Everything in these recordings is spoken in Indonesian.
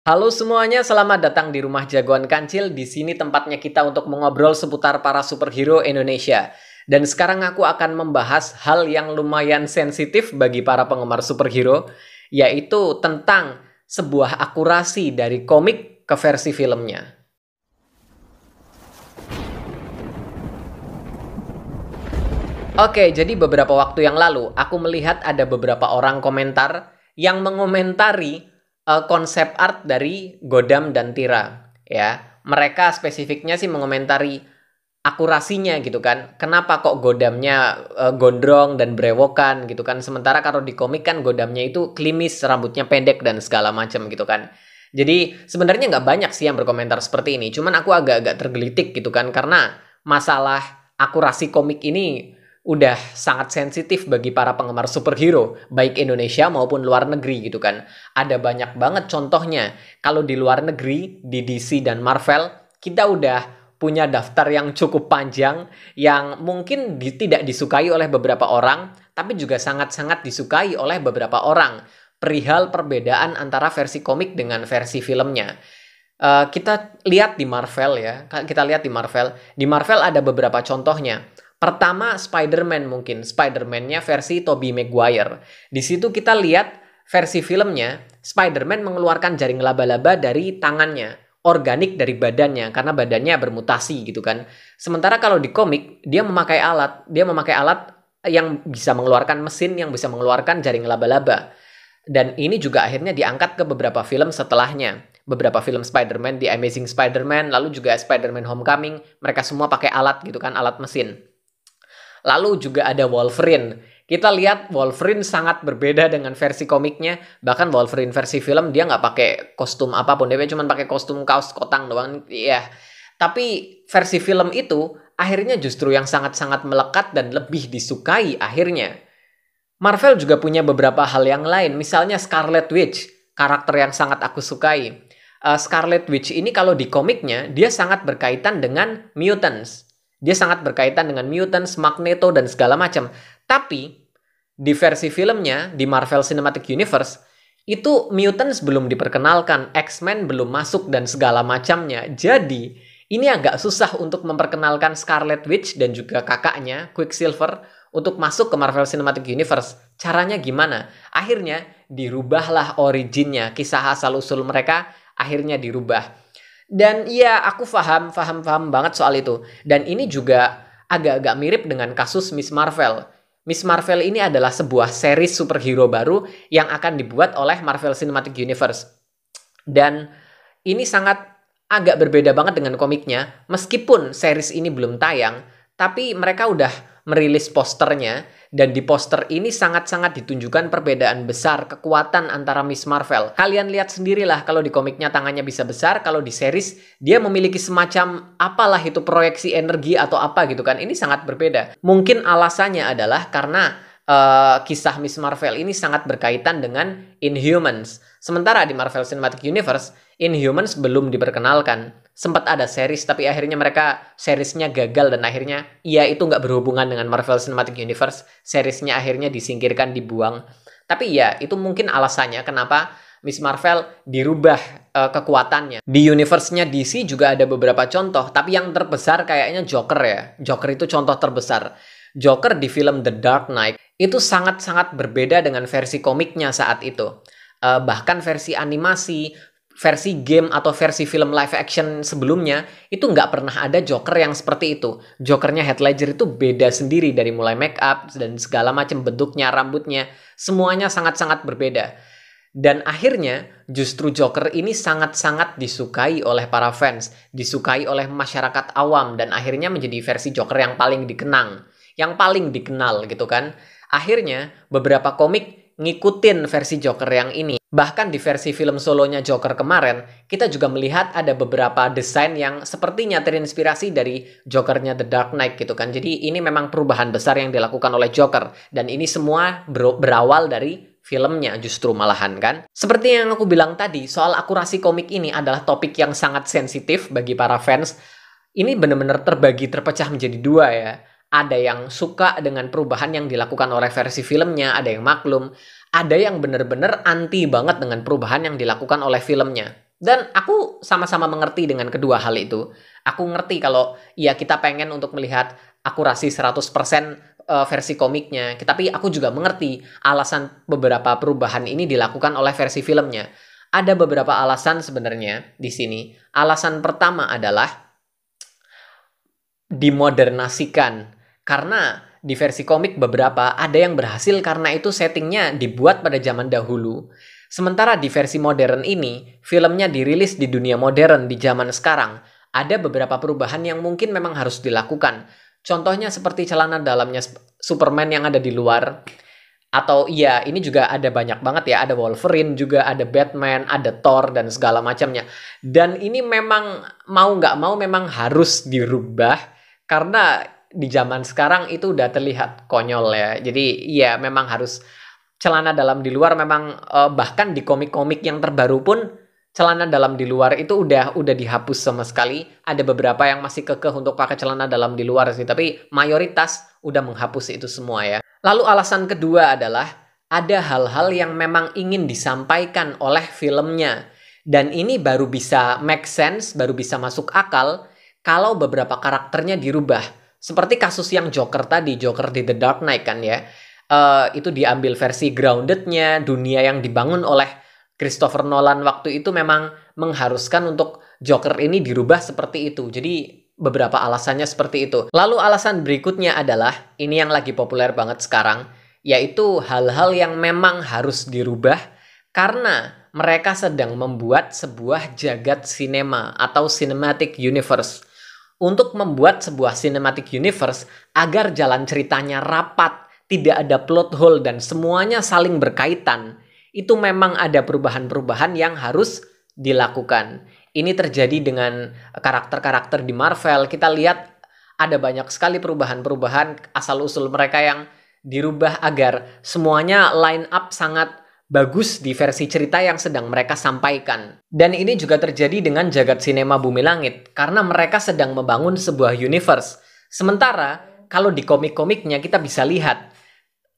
Halo semuanya, selamat datang di Rumah Jagoan Kancil. Di sini tempatnya kita untuk mengobrol seputar para superhero Indonesia. Dan sekarang aku akan membahas hal yang lumayan sensitif bagi para penggemar superhero, yaitu tentang sebuah akurasi dari komik ke versi filmnya. Oke, jadi beberapa waktu yang lalu aku melihat ada beberapa orang komentar yang mengomentari konsep art dari Godam dan Tira, ya. Mereka spesifiknya sih mengomentari akurasinya gitu kan. Kenapa kok Godamnya gondrong dan brewokan gitu kan. Sementara kalau di komik kan Godamnya itu klimis, rambutnya pendek dan segala macam gitu kan. Jadi sebenarnya nggak banyak sih yang berkomentar seperti ini. Cuman aku agak-agak tergelitik gitu kan. Karena masalah akurasi komik ini udah sangat sensitif bagi para penggemar superhero, baik Indonesia maupun luar negeri gitu kan. Ada banyak banget contohnya. Kalau di luar negeri, di DC dan Marvel, kita udah punya daftar yang cukup panjang yang mungkin tidak disukai oleh beberapa orang, tapi juga sangat-sangat disukai oleh beberapa orang. Perihal perbedaan antara versi komik dengan versi filmnya. Kita lihat di Marvel ya, kita lihat di Marvel. Di Marvel ada beberapa contohnya. Pertama, Spider-Man mungkin. Spider-Man-nya versi Tobey Maguire. Di situ kita lihat versi filmnya, Spider-Man mengeluarkan jaring laba-laba dari tangannya. Organik dari badannya, karena badannya bermutasi gitu kan. Sementara kalau di komik, dia memakai alat. Dia memakai alat yang bisa mengeluarkan mesin, yang bisa mengeluarkan jaring laba-laba. Dan ini juga akhirnya diangkat ke beberapa film setelahnya. Beberapa film Spider-Man, The Amazing Spider-Man, lalu juga Spider-Man Homecoming, mereka semua pakai alat gitu kan, alat mesin. Lalu juga ada Wolverine. Kita lihat Wolverine sangat berbeda dengan versi komiknya. Bahkan Wolverine versi film dia nggak pakai kostum apapun. Dia cuma pakai kostum kaos kotang doang. Iya. Tapi versi film itu akhirnya justru yang sangat-sangat melekat dan lebih disukai akhirnya. Marvel juga punya beberapa hal yang lain. Misalnya Scarlet Witch. Karakter yang sangat aku sukai. Scarlet Witch ini kalau di komiknya dia sangat berkaitan dengan mutants. Dia sangat berkaitan dengan mutants, Magneto, dan segala macam. Tapi, di versi filmnya, di Marvel Cinematic Universe, itu mutants belum diperkenalkan, X-Men belum masuk, dan segala macamnya. Jadi, ini agak susah untuk memperkenalkan Scarlet Witch dan juga kakaknya, Quicksilver, untuk masuk ke Marvel Cinematic Universe. Caranya gimana? Akhirnya, dirubahlah originnya. Kisah asal-usul mereka akhirnya dirubah. Dan iya, aku paham banget soal itu. Dan ini juga agak-agak mirip dengan kasus Miss Marvel. Miss Marvel ini adalah sebuah series superhero baru yang akan dibuat oleh Marvel Cinematic Universe. Dan ini sangat agak berbeda banget dengan komiknya. Meskipun series ini belum tayang, tapi mereka udah merilis posternya. Dan di poster ini sangat-sangat ditunjukkan perbedaan besar kekuatan antara Miss Marvel. Kalian lihat sendirilah kalau di komiknya tangannya bisa besar, kalau di series dia memiliki semacam apalah itu proyeksi energi atau apa gitu kan. Ini sangat berbeda. Mungkin alasannya adalah karena kisah Miss Marvel ini sangat berkaitan dengan Inhumans. Sementara di Marvel Cinematic Universe, Inhumans belum diperkenalkan. Sempat ada series, tapi akhirnya mereka seriesnya gagal dan akhirnya ya itu nggak berhubungan dengan Marvel Cinematic Universe. Seriesnya akhirnya disingkirkan, dibuang. Tapi ya itu mungkin alasannya kenapa Miss Marvel dirubah kekuatannya. Di universe-nya DC juga ada beberapa contoh, tapi yang terbesar kayaknya Joker ya. Joker itu contoh terbesar. Joker di film The Dark Knight itu sangat-sangat berbeda dengan versi komiknya saat itu. Bahkan versi animasi, versi game atau versi film live action sebelumnya itu nggak pernah ada Joker yang seperti itu. Jokernya Heath Ledger itu beda sendiri dari mulai make up dan segala macam bentuknya, rambutnya, semuanya sangat-sangat berbeda. Dan akhirnya justru Joker ini sangat-sangat disukai oleh para fans, disukai oleh masyarakat awam dan akhirnya menjadi versi Joker yang paling dikenang, yang paling dikenal gitu kan. Akhirnya beberapa komik ngikutin versi Joker yang ini. Bahkan di versi film solonya Joker kemarin, kita juga melihat ada beberapa desain yang sepertinya terinspirasi dari Jokernya The Dark Knight gitu kan. Jadi ini memang perubahan besar yang dilakukan oleh Joker. Dan ini semua berawal dari filmnya justru malahan kan. Seperti yang aku bilang tadi, soal akurasi komik ini adalah topik yang sangat sensitif bagi para fans. Ini benar-benar terpecah menjadi dua ya. Ada yang suka dengan perubahan yang dilakukan oleh versi filmnya, ada yang maklum. Ada yang benar-benar anti banget dengan perubahan yang dilakukan oleh filmnya. Dan aku sama-sama mengerti dengan kedua hal itu. Aku ngerti kalau ya kita pengen untuk melihat akurasi 100% versi komiknya. Tapi aku juga mengerti alasan beberapa perubahan ini dilakukan oleh versi filmnya. Ada beberapa alasan sebenarnya di sini. Alasan pertama adalah dimodernasikan. Karena di versi komik beberapa ada yang berhasil karena itu settingnya dibuat pada zaman dahulu. Sementara di versi modern ini, filmnya dirilis di dunia modern di zaman sekarang. Ada beberapa perubahan yang mungkin memang harus dilakukan. Contohnya seperti celana dalamnya Superman yang ada di luar. Atau iya, ini juga ada banyak banget ya. Ada Wolverine juga, ada Batman, ada Thor, dan segala macamnya. Dan ini memang mau nggak mau memang harus dirubah. Karena di zaman sekarang itu udah terlihat konyol ya. Jadi iya memang harus celana dalam di luar memang bahkan di komik-komik yang terbaru pun celana dalam di luar itu udah dihapus sama sekali. Ada beberapa yang masih kekeh untuk pakai celana dalam di luar sih, tapi mayoritas udah menghapus itu semua ya. Lalu alasan kedua adalah ada hal-hal yang memang ingin disampaikan oleh filmnya. Dan ini baru bisa make sense, baru bisa masuk akal kalau beberapa karakternya dirubah. Seperti kasus yang Joker tadi, Joker di The Dark Knight kan ya. Itu diambil versi grounded-nya, dunia yang dibangun oleh Christopher Nolan waktu itu memang mengharuskan untuk Joker ini dirubah seperti itu. Jadi beberapa alasannya seperti itu. Lalu alasan berikutnya adalah, ini yang lagi populer banget sekarang, yaitu hal-hal yang memang harus dirubah karena mereka sedang membuat sebuah jagat sinema atau cinematic universe. Untuk membuat sebuah cinematic universe agar jalan ceritanya rapat, tidak ada plot hole dan semuanya saling berkaitan, itu memang ada perubahan-perubahan yang harus dilakukan. Ini terjadi dengan karakter-karakter di Marvel. Kita lihat ada banyak sekali perubahan-perubahan asal-usul mereka yang dirubah agar semuanya line up sangat bagus di versi cerita yang sedang mereka sampaikan. Dan ini juga terjadi dengan jagat sinema Bumi Langit, karena mereka sedang membangun sebuah universe. Sementara, kalau di komik-komiknya kita bisa lihat,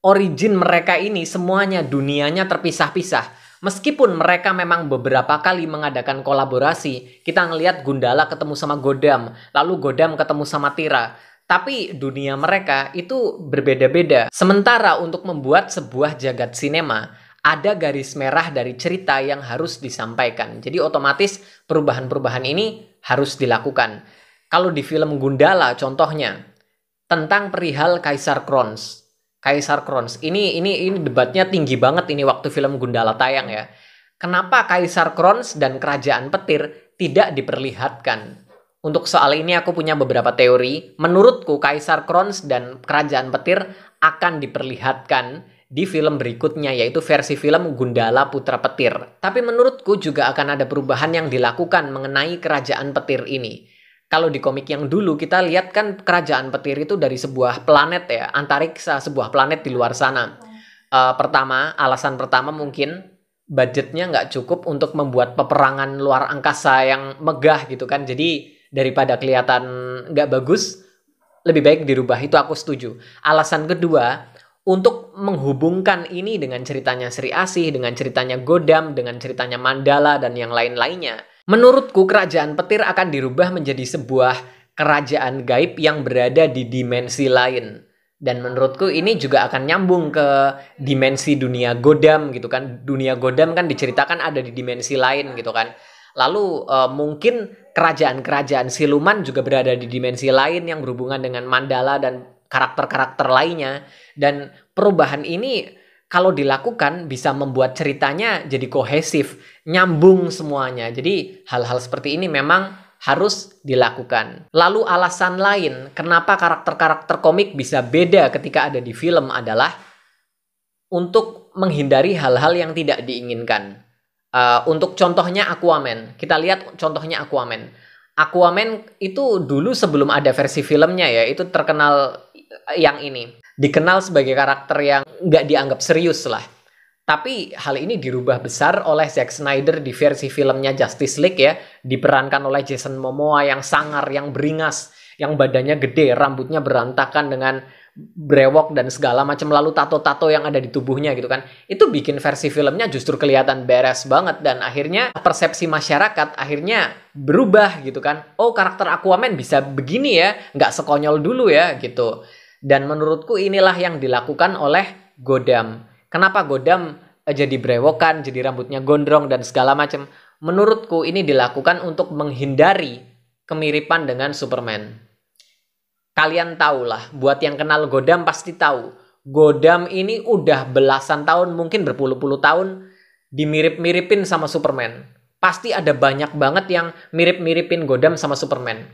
origin mereka ini semuanya dunianya terpisah-pisah. Meskipun mereka memang beberapa kali mengadakan kolaborasi, kita ngelihat Gundala ketemu sama Godam, lalu Godam ketemu sama Tira. Tapi dunia mereka itu berbeda-beda. Sementara untuk membuat sebuah jagat sinema, ada garis merah dari cerita yang harus disampaikan. Jadi otomatis perubahan-perubahan ini harus dilakukan. Kalau di film Gundala contohnya, tentang perihal Kaisar Krons. Kaisar Krons. Ini debatnya tinggi banget ini waktu film Gundala tayang ya. Kenapa Kaisar Krons dan Kerajaan Petir tidak diperlihatkan? Untuk soal ini aku punya beberapa teori. Menurutku Kaisar Krons dan Kerajaan Petir akan diperlihatkan di film berikutnya, yaitu versi film Gundala Putra Petir. Tapi menurutku juga akan ada perubahan yang dilakukan mengenai Kerajaan Petir ini. Kalau di komik yang dulu kita lihat kan Kerajaan Petir itu dari sebuah planet ya, antariksa, sebuah planet di luar sana. Alasan pertama mungkin budgetnya nggak cukup untuk membuat peperangan luar angkasa yang megah gitu kan. Jadi daripada kelihatan nggak bagus, lebih baik dirubah. Itu aku setuju. Alasan kedua, untuk menghubungkan ini dengan ceritanya Sri Asih, dengan ceritanya Godam, dengan ceritanya Mandala, dan yang lain-lainnya. Menurutku Kerajaan Petir akan dirubah menjadi sebuah kerajaan gaib yang berada di dimensi lain. Dan menurutku ini juga akan nyambung ke dimensi dunia Godam gitu kan. Dunia Godam kan diceritakan ada di dimensi lain gitu kan. Lalu mungkin kerajaan-kerajaan siluman juga berada di dimensi lain yang berhubungan dengan Mandala dan karakter-karakter lainnya. Dan perubahan ini kalau dilakukan bisa membuat ceritanya jadi kohesif, nyambung semuanya. Jadi hal-hal seperti ini memang harus dilakukan. Lalu alasan lain kenapa karakter-karakter komik bisa beda ketika ada di film adalah untuk menghindari hal-hal yang tidak diinginkan. Untuk contohnya Aquaman. Kita lihat contohnya Aquaman. Aquaman itu dulu sebelum ada versi filmnya ya, itu terkenal yang ini. Dikenal sebagai karakter yang nggak dianggap serius lah. Tapi hal ini dirubah besar oleh Zack Snyder di versi filmnya Justice League ya. Diperankan oleh Jason Momoa yang sangar, yang beringas, yang badannya gede, rambutnya berantakan dengan brewok dan segala macam, lalu tato-tato yang ada di tubuhnya gitu kan. Itu bikin versi filmnya justru kelihatan beres banget, dan akhirnya persepsi masyarakat akhirnya berubah gitu kan. Oh, karakter Aquaman bisa begini ya, nggak sekonyol dulu ya gitu. Dan menurutku inilah yang dilakukan oleh Gotham. Kenapa Gotham jadi brewokan, jadi rambutnya gondrong dan segala macam? Menurutku ini dilakukan untuk menghindari kemiripan dengan Superman. Kalian tahu lah, buat yang kenal Gotham pasti tahu. Gotham ini udah belasan tahun, mungkin berpuluh-puluh tahun dimirip-miripin sama Superman. Pasti ada banyak banget yang mirip-miripin Gotham sama Superman.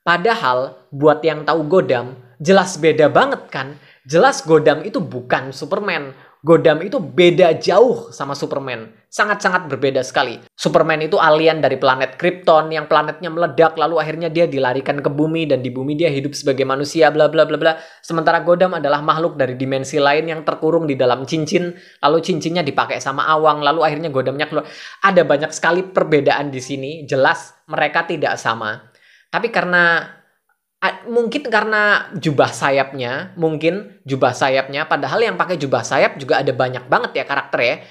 Padahal buat yang tahu Gotham, jelas beda banget kan? Jelas Gotham itu bukan Superman. Gotham itu beda jauh sama Superman. Sangat-sangat berbeda sekali. Superman itu alien dari planet Krypton yang planetnya meledak, lalu akhirnya dia dilarikan ke bumi, dan di bumi dia hidup sebagai manusia, bla bla bla bla. Sementara Gotham adalah makhluk dari dimensi lain yang terkurung di dalam cincin, lalu cincinnya dipakai sama awang, lalu akhirnya Gothamnya keluar. Ada banyak sekali perbedaan di sini, jelas mereka tidak sama. Tapi mungkin karena jubah sayapnya, padahal yang pakai jubah sayap juga ada banyak banget ya karakternya.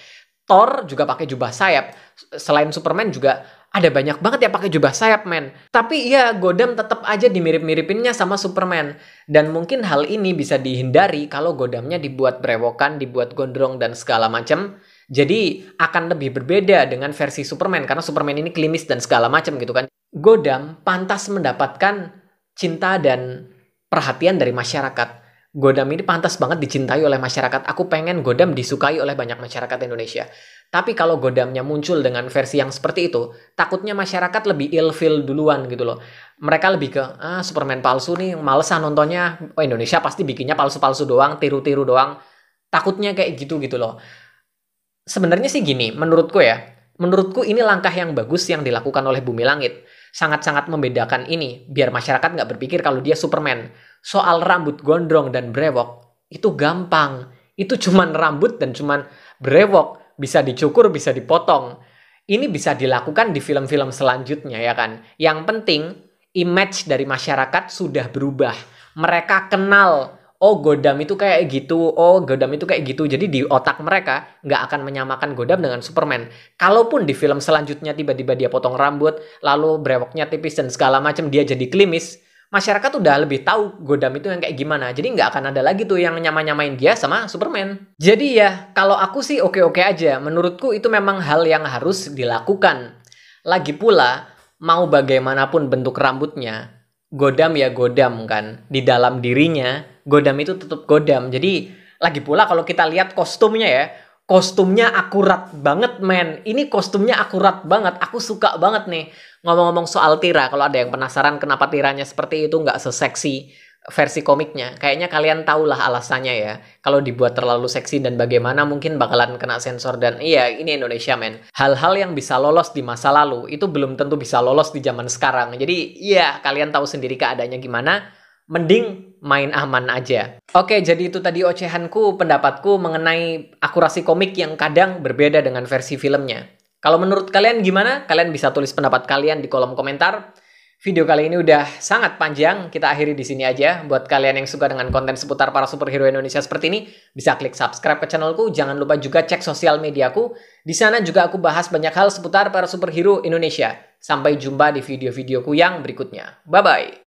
Thor juga pakai jubah sayap. Selain Superman juga ada banyak banget ya pakai jubah sayap, men. Tapi ya Gotham tetap aja dimirip-miripinnya sama Superman. Dan mungkin hal ini bisa dihindari kalau Gothamnya dibuat brewokan, dibuat gondrong dan segala macam. Jadi akan lebih berbeda dengan versi Superman, karena Superman ini klimis dan segala macam gitu kan. Gotham pantas mendapatkan cinta dan perhatian dari masyarakat. Gotham ini pantas banget dicintai oleh masyarakat. Aku pengen Gotham disukai oleh banyak masyarakat Indonesia. Tapi kalau Gothamnya muncul dengan versi yang seperti itu, takutnya masyarakat lebih ilfeel duluan gitu loh. Mereka lebih ke, Superman palsu nih, malesan nontonnya. Oh, Indonesia pasti bikinnya palsu-palsu doang, tiru-tiru doang. Takutnya kayak gitu loh. Sebenarnya sih gini, menurutku ini langkah yang bagus yang dilakukan oleh Bumi Langit. Sangat-sangat membedakan ini, biar masyarakat nggak berpikir kalau dia Superman. Soal rambut gondrong dan brewok, itu gampang. Itu cuman rambut dan cuman brewok. Bisa dicukur, bisa dipotong. Ini bisa dilakukan di film-film selanjutnya ya kan. Yang penting, image dari masyarakat sudah berubah. Mereka kenal, oh Gotham itu kayak gitu, oh Gotham itu kayak gitu. Jadi di otak mereka nggak akan menyamakan Gotham dengan Superman. Kalaupun di film selanjutnya tiba-tiba dia potong rambut, lalu brewoknya tipis dan segala macam, dia jadi klimis, masyarakat udah lebih tahu Gotham itu yang kayak gimana. Jadi nggak akan ada lagi tuh yang nyamain dia sama Superman. Jadi ya, kalau aku sih oke-oke aja. Menurutku itu memang hal yang harus dilakukan. Lagi pula, mau bagaimanapun bentuk rambutnya, Gotham ya Gotham kan. Di dalam dirinya, Gotham itu tetap Gotham. Jadi lagi pula kalau kita lihat kostumnya ya, kostumnya akurat banget men. Ini kostumnya akurat banget. Aku suka banget nih. Ngomong-ngomong soal Tira, kalau ada yang penasaran kenapa Tiranya seperti itu, nggak seseksi versi komiknya, kayaknya kalian tahulah alasannya ya. Kalau dibuat terlalu seksi dan bagaimana, mungkin bakalan kena sensor. Dan iya, ini Indonesia men. Hal-hal yang bisa lolos di masa lalu, itu belum tentu bisa lolos di zaman sekarang. Jadi iya, kalian tahu sendiri keadaannya gimana. Mending main aman aja. Oke, jadi itu tadi ocehanku, pendapatku mengenai akurasi komik yang kadang berbeda dengan versi filmnya. Kalau menurut kalian gimana? Kalian bisa tulis pendapat kalian di kolom komentar. Video kali ini udah sangat panjang, kita akhiri di sini aja. Buat kalian yang suka dengan konten seputar para superhero Indonesia seperti ini, bisa klik subscribe ke channelku. Jangan lupa juga cek sosial mediaku. Di sana juga aku bahas banyak hal seputar para superhero Indonesia. Sampai jumpa di video-videoku yang berikutnya. Bye-bye!